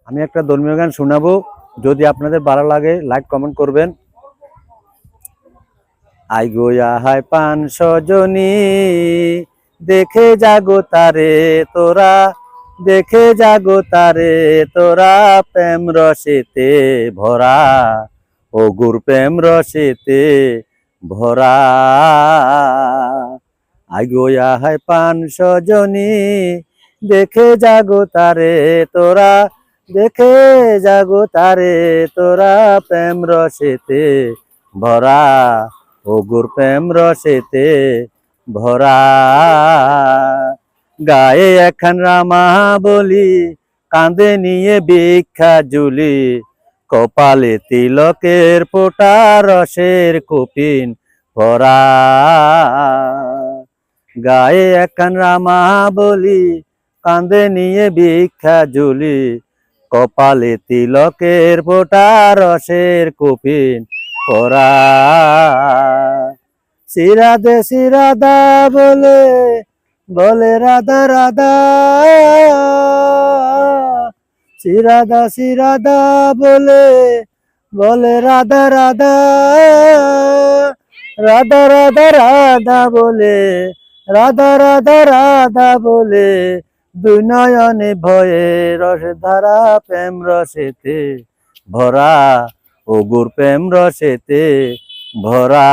আমি একটা ধর্মীয় গান শোনাবো, যদি আপনাদের ভালো লাগে লাইক কমেন্ট করবেন। আই গোয়া হায় পান সজনী, দেখে জাগো তারে তোরা, দেখে জাগো তারে তোরা, প্রেম রসেতে ভরা, ও গুর প্রেম রসেতে ভরা। আই গোয়া হায় পান সজনী, দেখে জাগো তারে তোরা, দেখে জাগো তারে তোরা, প্রেম রসেতে ভরা, ও গুর প্রেম রসেতে ভরা। গায়ে এখন রামা বলি, কাঁধে নিয়ে ভিক্ষা ঝুলি, কপালে তিলকের ফোঁটা, রসের কপিন ভরা। গায়ে এখন রামা বলি, কাঁধে নিয়ে ভিক্ষা ঝুলি, কপালে তিলকের ফোঁটা, রসের কপিন ভরা। শ্রীরাধে শ্রীরাধা বলে, বলে রাধা রাধা, শ্রীরাধা শ্রীরাধা বলে, বলে রাধা রাধা, রাধা রাধা রাধা বলে, রাধা রাধা রাধা বলে, দুই নয়নে ভয়ে রস ধারা, প্রেম রসেতে ভরা, ও গুর প্রেম রসেতে ভরা।